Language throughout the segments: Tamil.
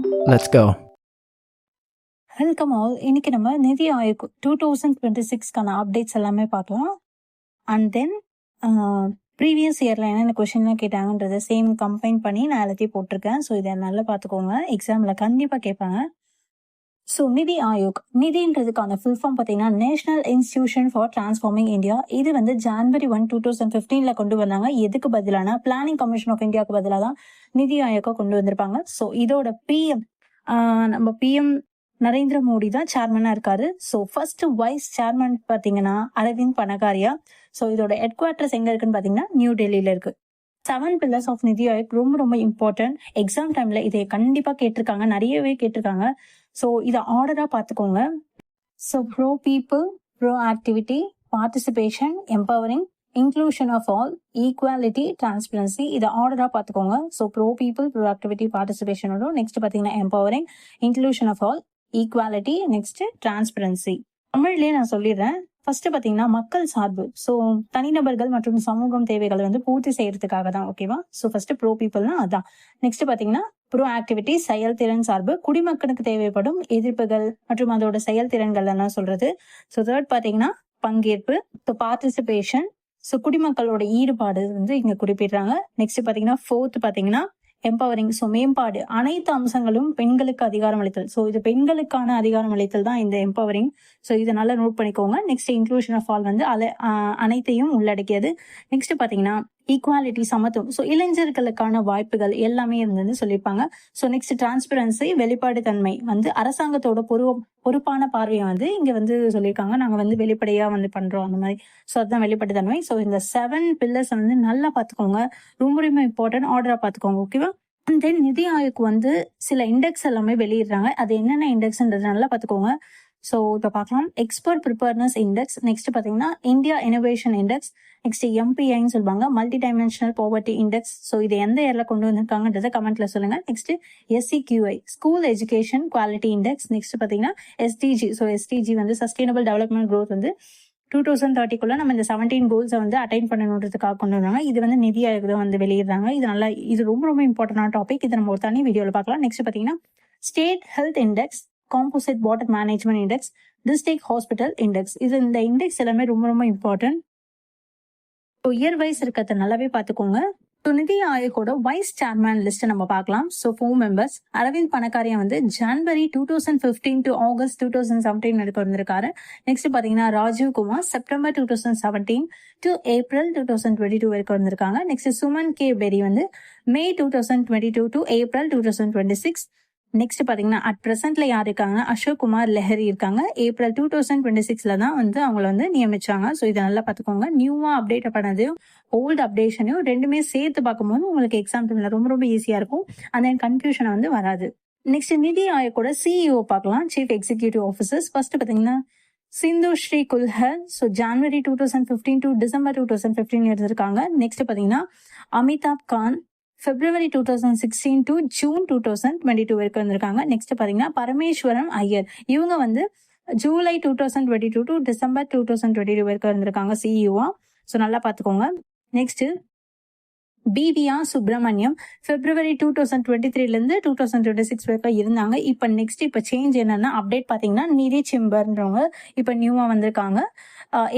Let's go. Welcome all. இன்னைக்கு நம்ம நிதி ஆயோக் 2026க்கான அப்டேட்ஸ் எல்லாமே பார்க்கலாம். அண்ட் தென் ப்ரீவியஸ் இயரில் என்னென்ன கொஷின்லாம் கேட்டாங்கன்றதை சேம் கம்பைன் பண்ணி நான் எல்லாத்தையும் போட்டிருக்கேன். ஸோ இதை நல்லா பார்த்துக்கோங்க, எக்ஸாமில் கண்டிப்பாக கேட்பாங்க. ஸோ நிதி ஆயோக், நிதின்றதுக்கான ஃபுல் ஃபார்ம் பார்த்தீங்கன்னா national institution for transforming India. இது வந்து January 1, 2015 கொண்டு வந்தாங்க. எதுக்கு பதிலானா பிளானிங் கமிஷன் ஆஃப் இந்தியாவுக்கு பதிலாக தான் நிதி ஆயோக்கை கொண்டு வந்திருப்பாங்க. ஸோ இதோட நம்ம பிஎம் நரேந்திர மோடி தான் சேர்மனா இருக்காரு. ஸோ ஃபர்ஸ்ட் வைஸ் சேர்மன் பார்த்தீங்கன்னா அரவிந்த் பனகாரியா. ஸோ இதோட ஹெட் குவார்டர்ஸ் எங்க இருக்குன்னு பார்த்தீங்கன்னா நியூ டெல்லியில இருக்கு. 7 pillars ஆஃப் நிதி ஆயோக் ரொம்ப ரொம்ப இம்பார்ட்டன்ட். எக்ஸாம் டைம்ல இதை கண்டிப்பா கேட்டிருக்காங்க, நிறையவே கேட்டிருக்காங்க. ஸோ இதை ஆர்டரா பார்த்துக்கோங்க. So pro people, pro activity, participation, empowering, inclusion of all, equality, transparency, இதை ஆர்டரா பார்த்துக்கோங்க. So pro people, pro activity, பார்ட்டிசிபேஷனோட நெக்ஸ்ட் பார்த்தீங்கன்னா empowering, inclusion of all, equality, next transparency. தமிழ்லயே நான் சொல்லிடுறேன். ஃபர்ஸ்ட் பாத்தீங்கன்னா மக்கள் சார்பு. ஸோ தனிநபர்கள் மற்றும் சமூகம் தேவைகளை வந்து பூர்த்தி செய்யறதுக்காக தான். ஓகேவா? ஸோ ஃபர்ஸ்ட் ப்ரோ பீப்புள்னா அதான். நெக்ஸ்ட் பாத்தீங்கன்னா ப்ரோ ஆக்டிவிட்டி, செயல்திறன் சார்பு, குடிமக்களுக்கு தேவைப்படும் எதிர்ப்புகள் மற்றும் அதோட செயல்திறன்கள் எல்லாம் சொல்றது. ஸோ தேர்ட் பாத்தீங்கன்னா பங்கேற்பு, ஸோ பார்ட்டிசிபேஷன், ஸோ குடிமக்களோட ஈடுபாடு வந்து இங்க குறிப்பிடுறாங்க. நெக்ஸ்ட் பாத்தீங்கன்னா ஃபோர்த் பாத்தீங்கன்னா எம்பவரிங், ஸோ மேம்பாடு, அனைத்து அம்சங்களும் பெண்களுக்கு அதிகாரம் அளித்தல். ஸோ இது பெண்களுக்கான அதிகாரம் அளித்தல் தான் இந்த எம்பவரிங். ஸோ இதை நல்லா நோட் பண்ணிக்கோங்க. நெக்ஸ்ட் இன்க்ளூஷன் ஆஃப் ஆல் வந்து அனைத்தையும் உள்ளடக்கியது. நெக்ஸ்ட் பாத்தீங்கன்னா ஈக்குவாலிட்டி, சமத்துவம், ஸோ இளைஞர்களுக்கான வாய்ப்புகள் எல்லாமே இருந்தது சொல்லியிருப்பாங்க. ஸோ நெக்ஸ்ட் டிரான்ஸ்பரன்சி, வெளிப்பாடு தன்மை வந்து அரசாங்கத்தோட பொறுப்பான பார்வையை வந்து இங்க வந்து சொல்லியிருக்காங்க. நாங்க வந்து வெளிப்படையா வந்து பண்றோம் அந்த மாதிரி. ஸோ அதுதான் வெளிப்பாடு தன்மை. ஸோ இந்த 7 pillars வந்து நல்லா பாத்துக்கோங்க, ரொம்ப ரொம்ப இம்பார்ட்டன்ட். ஆர்டரா பாத்துக்கோங்க. ஓகேவா? அண்ட் தென் நிதி ஆயோக் வந்து சில இண்டெக்ஸ் எல்லாமே வெளியிடுறாங்க. அது என்னென்ன இண்டெக்ஸ்ன்றது நல்லா பாத்துக்கோங்க. ஸோ இப்போ பார்க்கலாம். எக்ஸ்பர்ட் ப்ரிப்பேர்னஸ் இண்டெக்ஸ், நெக்ஸ்ட் பார்த்தீங்கன்னா இந்தியா இனோவேஷன் இண்டெக்ஸ், நெக்ஸ்ட் எம்பிஐன்னு சொல்லுவாங்க, multi dimensional poverty index. So இது எந்த இயர்ல கொண்டு வந்திருக்காங்கன்றத கமெண்ட்ல சொல்லுங்க. Next SCQI, school education quality index. Next பார்த்தீங்கன்னா SDG, ஸோ SDG வந்து சஸ்டைனபிள் டெவலப்மெண்ட் க்ரோத் வந்து 2030 நம்ம இந்த 17 கோல்ஸை வந்து அட்டைன் பண்ணணுன்றதுக்காக கொண்டு வந்தாங்க. இது வந்து நிதி ஆயோக் தான் வந்து வெளியிடுறாங்க. இது ரொம்ப ரொம்ப இம்பார்ட்டன்டான டாபிக். இதை நம்ம ஒரு தனி வீடியோல பார்க்கலாம். நெக்ஸ்ட் பார்த்தீங்கன்னா state health index, composite water management index, district hospital index. இந்த இண்டெக்ஸ் எல்லாமே ரொம்ப ரொம்ப இம்பார்ட்டன்ட். இயர் வைஸ் இருக்கிறத நல்லாவே பார்த்துக்கோங்க. நிதி ஆயோக்கோட வைஸ் சேர்மன் லிஸ்ட் நம்ம பார்க்கலாம். So 4 members. அரவிந்த் பனகாரியா வந்து January 2015 to August 2017 எடுக்க வந்திருக்காரு. நெக்ஸ்ட் பாத்தீங்கன்னா Rajiv Kumar September 2017 to April 2022 வரைக்கும் வந்திருக்காங்க. நெக்ஸ்ட் சுமன் கே பெரி வந்து May 2022 to April 2026. நெக்ஸ்ட் பாத்தீங்கன்னா அட் பிரசன்ட்ல யார் இருக்காங்க, அசோக் குமார் லெஹரி இருக்காங்க. April 2026 தான் வந்து அவங்கள வந்து நியமிச்சாங்க. ஸோ இதை நல்லா பார்த்துக்கோங்க. நியூவா அப்டேட் பண்ணதையும் ஓல்டு அப்டேஷனையும் ரெண்டுமே சேர்த்து பார்க்கும்போது உங்களுக்கு எக்ஸாம் டைம்ல ரொம்ப ரொம்ப ஈஸியா இருக்கும். அந்த கன்ஃபியூஷன் வந்து வராது. நெக்ஸ்ட் நிதி ஆயோக்கோட CEO பார்க்கலாம், சீஃப் எக்ஸிகியூட்டிவ் ஆஃபீஸர்ஸ். ஃபர்ஸ்ட் பாத்தீங்கன்னா Sindhu Shree Khullar. So January 2015 to December 2015 இருந்திருக்காங்க. நெக்ஸ்ட் பாத்தீங்கன்னா Amitabh Khan February 2016 to June 2022 வரைக்கும் வந்திருக்காங்க. நெக்ஸ்ட் பாத்தீங்கன்னா பரமேஸ்வரன் ஐயர். இவங்க வந்து July 2022 to December 2022 வரைக்கும் இருந்திருக்காங்க CEO-வா. ஸோ நல்லா பாத்துக்கோங்க. நெக்ஸ்ட் BVR சுப்பிரமணியம் February 2023 இருந்து 2026 வரைக்கும் இருந்தாங்க. இப்ப சேஞ்ச் என்னன்னா அப்டேட் பாத்தீங்கன்னா நிதி சிம்பர்ன்றவங்க இப்ப நியூவா வந்திருக்காங்க.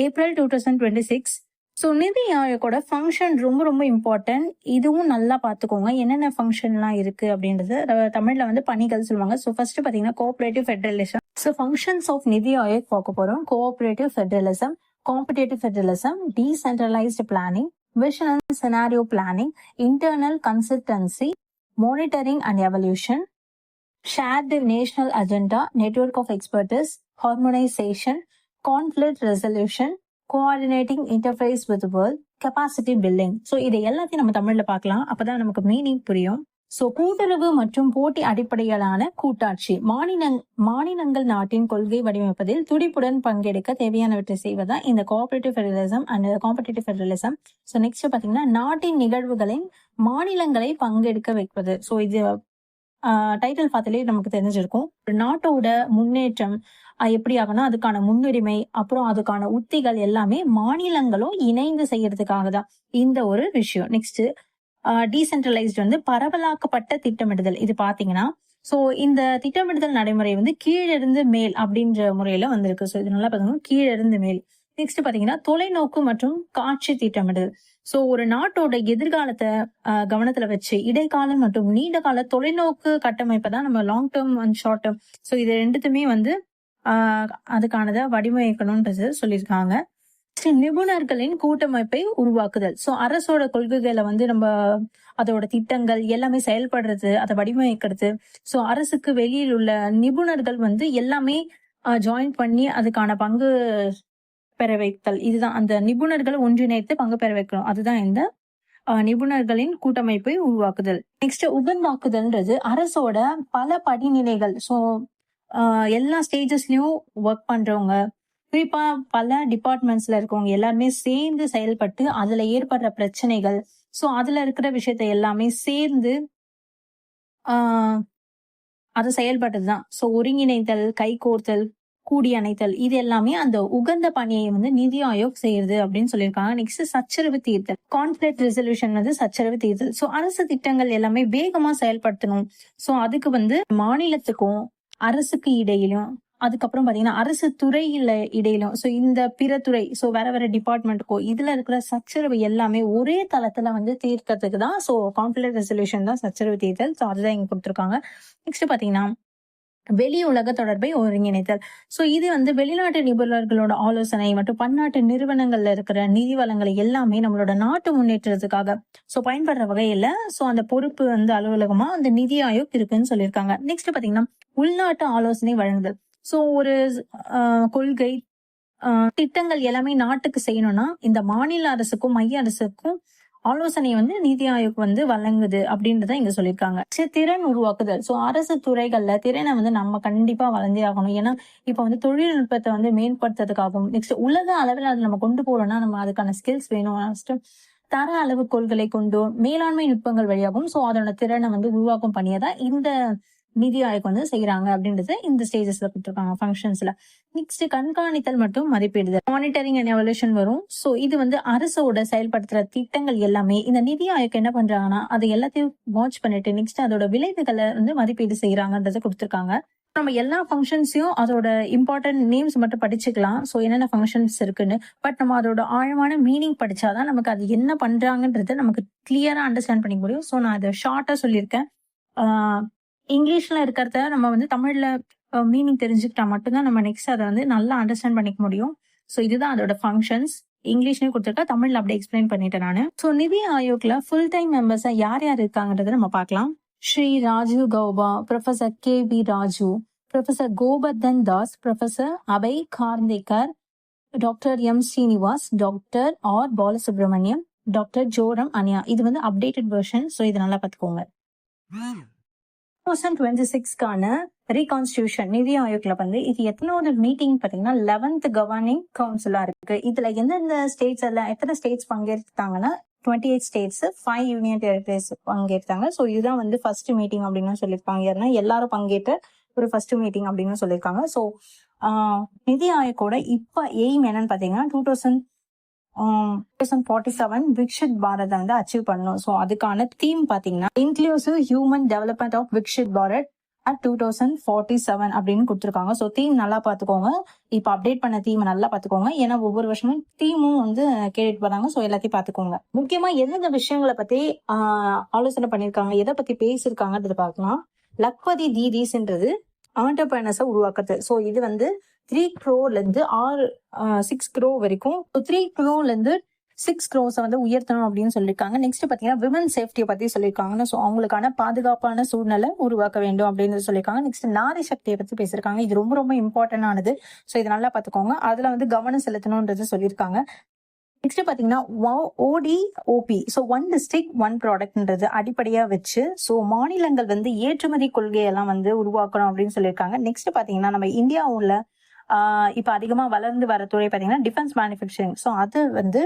April 2026. ஸோ நிதி ஆயோக்கோட ஃபங்க்ஷன் ரொம்ப ரொம்ப இம்பார்ட்டன்ட். இதுவும் நல்லா பார்த்துக்கோங்க, என்னென்ன ஃபங்க்ஷன்லாம் இருக்கு அப்படின்றது. தமிழ்ல வந்து பணிகள் சொல்லுவாங்க. ஸோ ஃபர்ஸ்ட் பார்த்தீங்கன்னா cooperative federalism. So functions of NITI Aayog பார்க்க போறோம். Cooperative federalism, competitive federalism, decentralised planning, vision and scenario planning, internal consistency, monitoring and evaluation, shared national agenda, network of expertise, harmonisation, conflict resolution, coordinating interface with world, capacity building. So இதை எல்லாத்தையும் நம்ம தமிழ்ல பார்க்கலாம், அப்பதான் நமக்கு மீனிங் புரியும். ஸோ கூட்டுறவு மற்றும் போட்டி அடிப்படையிலான கூட்டாட்சி, மாநிலங்கள் நாட்டின் கொள்கை வடிவமைப்பதில் துடிப்புடன் பங்கெடுக்க தேவையானவற்றை செய்வதா இந்த cooperative federalism and competitive federalism. So next பாத்தீங்கன்னா நாட்டின் நிகழ்வுகளின் மாநிலங்களை பங்கெடுக்க வைப்பது. ஸோ இது டைட்டில் பார்த்தாலே நமக்கு தெரிஞ்சிருக்கும். நாட்டோட முன்னேற்றம் எப்படி ஆகும்னா அதுக்கான முன்னுரிமை, அப்புறம் அதுக்கான உத்திகள் எல்லாமே மாநிலங்களும் இணைந்து செய்யறதுக்காக தான் இந்த ஒரு விஷயம். நெக்ஸ்ட் டீசென்ட்ரலைஸ்ட் வந்து பரவலாக்கப்பட்ட திட்டமிடுதல். இது பாத்தீங்கன்னா ஸோ இந்த திட்டமிடுதல் நடைமுறை வந்து கீழிருந்து மேல் அப்படின்ற முறையில வந்திருக்கு. ஸோ இது நல்லா பாத்தீங்கன்னா கீழிருந்து மேல். நெக்ஸ்ட் பாத்தீங்கன்னா தொலைநோக்கு மற்றும் காட்சி திட்டமிடுதல். ஸோ ஒரு நாட்டோட எதிர்காலத்தை கவனத்துல வச்சு இடைக்கால மற்றும் நீண்ட கால தொலைநோக்கு கட்டமைப்பை தான் நம்ம long term and short term, so இது ரெண்டுத்துமே வந்து அதுக்கானதை வடிவமைக்கணும்ன்றது சொல்லியிருக்காங்க. நிபுணர்களின் கூட்டமைப்பை உருவாக்குதல். ஸோ அரசோட கொள்கைகளை வந்து நம்ம அதோட திட்டங்கள் எல்லாமே செயல்படுறது, அதை வடிவமைக்கிறது. ஸோ அரசுக்கு வெளியில் உள்ள நிபுணர்கள் வந்து எல்லாமே ஜாயின் பண்ணி அதுக்கான பங்கு பெற வைத்தல். இதுதான் அந்த நிபுணர்களை ஒன்றிணைத்து பங்கு பெற வைக்கணும். அதுதான் இந்த நிபுணர்களின் கூட்டமைப்பை உருவாக்குதல். நெக்ஸ்ட் உகந்தாக்குதல்ன்றது அரசோட பல படிநிலைகள். ஸோ எல்லா ஸ்டேஜஸ்லயும் ஒர்க் பண்றவங்க, குறிப்பா பல டிபார்ட்மெண்ட்ஸ்ல இருக்கவங்க எல்லாருமே சேர்ந்து செயல்பட்டு அதுல ஏற்படுற பிரச்சனைகள், ஸோ அதுல இருக்கிற விஷயத்த எல்லாமே சேர்ந்து அது செயல்பட்டதுதான். ஸோ ஒருங்கிணைத்தல், கைகோர்த்தல், கூடி அணைத்தல், இது எல்லாமே அந்த உகந்த பணியை வந்து நிதி ஆயோக் செய்யுது அப்படின்னு சொல்லியிருக்காங்க. நெக்ஸ்ட் சச்சரவு தீர்த்தல், கான்ஃபிளிக்ட் ரெசல்யூஷன் வந்து சச்சரவு தீர்த்தல். ஸோ அரசு திட்டங்கள் எல்லாமே வேகமா செயல்படுத்தணும். ஸோ அதுக்கு வந்து மாநிலத்துக்கும் அரசுக்கு இடையிலும், அதுக்கப்புறம் பாத்தீங்கன்னா அரசு துறையில இடையிலும், ஸோ இந்த பிற துறை, ஸோ வேற வேற டிபார்ட்மெண்ட்டுக்கோ இதுல இருக்கிற சச்சரவு எல்லாமே ஒரே தளத்துல வந்து தீர்க்கறதுக்கு தான். ஸோ கான்ஃபிளிக்ட் ரெசல்யூஷன் தான் சச்சரவு தீர்த்தல். ஸோ அதுதான் இங்க கொடுத்துருக்காங்க. நெக்ஸ்ட் பாத்தீங்கன்னா வெளி உலக தொடர்பை ஒருங்கிணைத்தல். ஸோ இது வந்து வெளிநாட்டு நிபுணர்களோட ஆலோசனை மற்றும் பன்னாட்டு நிறுவனங்கள்ல இருக்கிற நிதி வளங்களை எல்லாமே நம்மளோட நாட்டு முன்னேற்றத்துக்காக ஸோ பயன்படுற வகையில ஸோ அந்த பொறுப்பு வந்து அலுவலகமா அந்த நிதி ஆயோக் இருக்குன்னு சொல்லியிருக்காங்க. நெக்ஸ்ட் பாத்தீங்கன்னா உள்நாட்டு ஆலோசனை வழங்குதல். ஸோ ஒரு கொள்கை திட்டங்கள் எல்லாமே நாட்டுக்கு செய்யணும்னா இந்த மாநில அரசுக்கும் மைய அரசுக்கும் ஆலோசனை வந்து நிதி ஆயோக் வந்து வழங்குது அப்படின்றத இங்க சொல்லியிருக்காங்க. திறன் உருவாக்குதல். ஸோ அரசு துறைகள்ல திறனை வந்து நம்ம கண்டிப்பா வளர்ந்தே ஆகணும். ஏன்னா இப்ப வந்து தொழில்நுட்பத்தை வந்து மேம்படுத்துறதுக்காகவும், நெக்ஸ்ட் உலக அளவில் அதை நம்ம கொண்டு போறோம்னா நம்ம அதுக்கான ஸ்கில்ஸ் வேணும். நெக்ஸ்ட் தர அளவுகோல்களை கொண்டு மேலாண்மை நுட்பங்கள் வழியாகவும் ஸோ அதோட திறனை வந்து உருவாக்கும் பணியை தான் இந்த நிதி ஆயோக் வந்து செய்யறாங்க அப்படின்றது இந்த ஸ்டேஜஸ்ல கொடுத்துருக்காங்க ஃபங்க்ஷன்ஸ்ல. நெக்ஸ்ட் கண்காணித்தல் மற்றும் மதிப்பீடுதல், மானிட்டரிங் அண்ட் எவல்யூஷன் வரும். ஸோ இது வந்து அரசோட செயல்படுத்துற திட்டங்கள் எல்லாமே இந்த நிதி ஆயோக் என்ன பண்றாங்கன்னா அது எல்லாத்தையும் வாட்ச் பண்ணிட்டு நெக்ஸ்ட் அதோட விளைவுகளை வந்து மதிப்பீடு செய்யறாங்கன்றதை கொடுத்துருக்காங்க. நம்ம எல்லா ஃபங்க்ஷன்ஸையும் அதோட இம்பார்ட்டன்ட் நேம்ஸ் மட்டும் படிச்சுக்கலாம். ஸோ என்னென்ன ஃபங்க்ஷன்ஸ் இருக்குன்னு. பட் நம்ம அதோட ஆழமான மீனிங் படிச்சாதான் நமக்கு அது என்ன பண்றாங்கன்றது நமக்கு கிளியரா அண்டர்ஸ்டாண்ட் பண்ணிக்க முடியும். ஸோ நான் அதை ஷார்ட்டா சொல்லியிருக்கேன். இங்கிலீஷ்ல இருக்கிறத நம்ம வந்து தமிழ்ல மீனிங் தெரிஞ்சுக்கிட்டா மட்டும்தான் நம்ம நெக்ஸ்ட் அதை வந்து நல்லா அண்டர்ஸ்டாண்ட் பண்ணிக்க முடியும். ஸோ இதுதான் அதோட ஃபங்க்ஷன்ஸ். இங்கிலீஷ்லயும் கொடுத்துருக்கா, தமிழ்ல அப்படியே எக்ஸ்பிளைன் பண்ணிட்டேன் நான். ஸோ நிதி ஆயோக்ல ஃபுல் டைம் மெம்பர்ஸா யார் யார் இருக்காங்கன்றத நம்ம பார்க்கலாம். Shri Rajiv Gauba, professor K P. Raju, professor Gobardhan Das, professor Abhay Karandikar, doctor M. Srinivas, doctor R. Balasubramaniam, doctor Joram Aniya. இது வந்து அப்டேட்டட் வெர்ஷன். ஸோ இதை நல்லா பார்த்துக்கோங்க. 2026க்கான ரீகான்ஸ்டியூஷன் நிதி ஆயோக்ல வந்து இது எத்தனாவது மீட்டிங் பாத்தீங்கன்னா 11th கவர்னிங் கவுன்சிலா இருக்கு. இதுல எந்தெந்த ஸ்டேட்ஸ் எல்லாம் எத்தனை ஸ்டேட்ஸ் பங்கேற்றாங்கன்னா 28 ஸ்டேட்ஸ், 5 யூனியன் டெரிட்டரிஸ் பங்கேற்றாங்க. ஸோ இதுதான் வந்து ஃபர்ஸ்ட் மீட்டிங் அப்படின்னு சொல்லியிருக்காங்க. ஏன்னா எல்லாரும் பங்கேற்ற ஒரு ஃபர்ஸ்ட் மீட்டிங் அப்படின்னு சொல்லியிருக்காங்க. ஸோ நிதி ஆயோக்கோட இப்ப எய்ம் என்னன்னு பாத்தீங்கன்னா 2047 விக்ஷித் பாரத் வந்து அச்சீவ் பண்ணணும். ஸோ அதுக்கான தீம் பாத்தீங்கன்னா inclusive human development of Viksit Bharat at 2047 அப்படின்னு கொடுத்துருக்காங்க. ஸோ தீம் நல்லா பாத்துக்கோங்க. இப்ப அப்டேட் பண்ண தீம் நல்லா பாத்துக்கோங்க. ஏன்னா ஒவ்வொரு வருஷமும் தீமும் வந்து கேட்டுட்டு போறாங்க. ஸோ எல்லாத்தையும் பாத்துக்கோங்க. முக்கியமா எந்தெந்த விஷயங்களை பத்தி ஆலோசனை பண்ணிருக்காங்க, எதை பத்தி பேசிருக்காங்கன்றது பார்க்கலாம். லக்பதி தீதீஸ்ன்றது ஆண்டர்பிரனர்ஸை உருவாக்குறது. ஸோ இது வந்து 3 crore இருந்து 6 crore வரைக்கும் 3 crore இருந்து 6 crores வந்து உயர்த்தணும் அப்படின்னு சொல்லியிருக்காங்க. நெக்ஸ்ட் பாத்தீங்கன்னா விமன் சேஃப்டியை பத்தி சொல்லியிருக்காங்க. ஸோ அவங்களுக்கான பாதுகாப்பான சூழ்நிலை உருவாக்க வேண்டும் அப்படின்னு சொல்லியிருக்காங்க. நெக்ஸ்ட் நாரி சக்தியை பத்தி பேசியிருக்காங்க. இது ரொம்ப ரொம்ப இம்பார்ட்டன்ட் ஆனது. ஸோ இதை நல்லா பாத்துக்கோங்க. அதுல வந்து கவனம் செலுத்தணும்ன்றது சொல்லியிருக்காங்க. நெக்ஸ்ட் பாத்தீங்கன்னா ODOP, ஸோ 1 district 1 productன்றது அடிப்படையா வச்சு ஸோ மாநிலங்கள் வந்து ஏற்றுமதி கொள்கையெல்லாம் வந்து உருவாக்கணும் அப்படின்னு சொல்லியிருக்காங்க. நெக்ஸ்ட் பாத்தீங்கன்னா நம்ம இந்தியாவுல இப்ப அதிகமா வளர்ந்து வர துறை பாத்தீங்கன்னா டிஃபென்ஸ் மேனுஃபேக்சரிங். ஸோ அது வந்து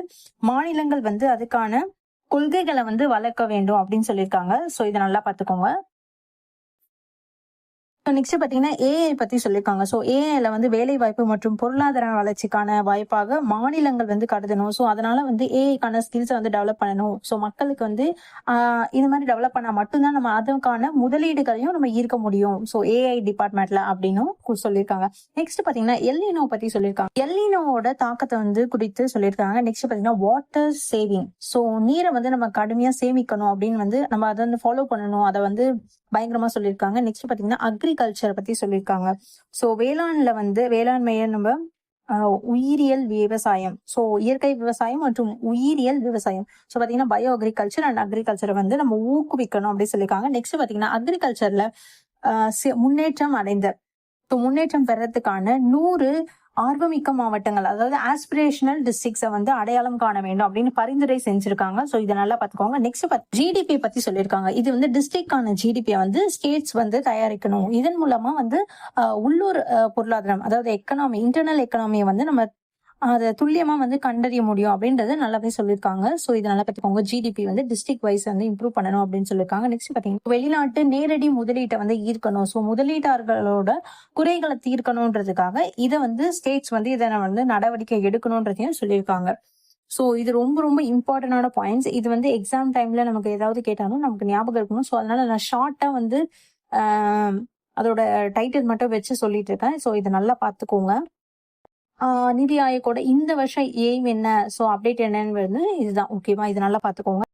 மாநிலங்கள் வந்து அதுக்கான கொள்கைகளை வந்து வளர்க்க வேண்டும் அப்படின்னு சொல்லியிருக்காங்க. ஸோ இதை நல்லா பாத்துக்கோங்க. நெக்ஸ்ட் பாத்தீங்கன்னா ஏஐ பத்தி சொல்லியிருக்காங்க. ஸோ ஏஐல வந்து வேலை வாய்ப்பு மற்றும் பொருளாதார வளர்ச்சிக்கான வாய்ப்பாக மாநிலங்கள் வந்து கருதணும். ஸோ அதனால வந்து ஏஐக்கான ஸ்கில்ஸை வந்து டெவலப் பண்ணணும். ஸோ மக்களுக்கு வந்து இந்த மாதிரி டெவலப் பண்ணா மட்டும்தான் நம்ம அதுக்கான முதலீடுகளையும் நம்ம ஈர்க்க முடியும். ஸோ ஏஐ டிபார்ட்மெண்ட்ல அப்படின்னும் சொல்லியிருக்காங்க. நெக்ஸ்ட் பாத்தீங்கன்னா எல்லினோ பத்தி சொல்லியிருக்காங்க. எல்லினோட தாக்கத்தை வந்து குறித்து சொல்லியிருக்காங்க. நெக்ஸ்ட் பாத்தீங்கன்னா வாட்டர் சேவிங். ஸோ நீரை வந்து நம்ம கடுமையா சேமிக்கணும் அப்படின்னு வந்து நம்ம அதை வந்து ஃபாலோ பண்ணணும். அதை வந்து பயங்கரமா சொல்லியிருக்காங்க. நெக்ஸ்ட் பாத்தீங்கன்னா அக்ரிகல்ச்சர் பத்தி சொல்லியிருக்காங்க. ஸோ வேளாண்ல வந்து வேளாண்மையை நம்ம உயிரியல் விவசாயம், ஸோ இயற்கை விவசாயம் மற்றும் உயிரியல் விவசாயம், ஸோ பாத்தீங்கன்னா பயோ அக்ரிகல்ச்சர் அண்ட் அக்ரிகல்ச்சரை வந்து நம்ம ஊக்குவிக்கணும் அப்படின்னு சொல்லியிருக்காங்க. நெக்ஸ்ட் பாத்தீங்கன்னா அக்ரிகல்ச்சர்ல முன்னேற்றம் அடைந்த முன்னேற்றம் பெறதுக்கான 100 ஆர்வமிக்க மாவட்டங்கள், அதாவது ஆஸ்பிரேஷனல் டிஸ்ட்ரிக்ட்ஸை வந்து அடையாளம் காண வேண்டும் அப்படின்னு பரிந்துரை செஞ்சிருக்காங்க. ஸோ இதை நல்லா பார்த்துக்கோங்க. நெக்ஸ்ட் ஜிடிபி பத்தி சொல்லியிருக்காங்க. இது வந்து டிஸ்ட்ரிக்டான ஜிடிபியை வந்து ஸ்டேட்ஸ் வந்து தயாரிக்கணும். இதன் மூலமா வந்து உள்ளூர் பொருளாதாரம், அதாவது எக்கனாமி, இன்டர்னல் எக்கனாமியை வந்து நம்ம அதை துல்லியமா வந்து கண்டறிய முடியும் அப்படின்றது நல்லாவே சொல்லியிருக்காங்க. ஸோ இதை நல்லா பார்த்துக்கோங்க. ஜிடிபி வந்து டிஸ்ட்ரிக்ட் வைஸ் வந்து இம்ப்ரூவ் பண்ணணும் அப்படின்னு சொல்லியிருக்காங்க. நெக்ஸ்ட் பாத்தீங்கன்னா வெளிநாட்டு நேரடி முதலீட்டை வந்து ஈர்க்கணும். ஸோ முதலீட்டாளர்களோட குறைகளை தீர்க்கணும்ன்றதுக்காக இதை வந்து ஸ்டேட்ஸ் வந்து இதை வந்து நடவடிக்கை எடுக்கணும்ன்றதையும் சொல்லியிருக்காங்க. ஸோ இது ரொம்ப ரொம்ப இம்பார்ட்டன்டான பாயிண்ட்ஸ். இது வந்து எக்ஸாம் டைம்ல நமக்கு ஏதாவது கேட்டாலும் நமக்கு ஞாபகம் இருக்கணும். ஸோ அதனால நான் ஷார்ட்டா வந்து அதோட டைட்டில் மட்டும் வச்சு சொல்லிட்டு இருக்கேன். ஸோ இதை நல்லா பார்த்துக்கோங்க. நிதி ஆயோக்கோட இந்த வருஷம் எய்ம் என்ன, ஸோ அப்டேட் என்னன்னு இதுதான். ஓகேவா? இது நல்லா பார்த்துக்கோங்க.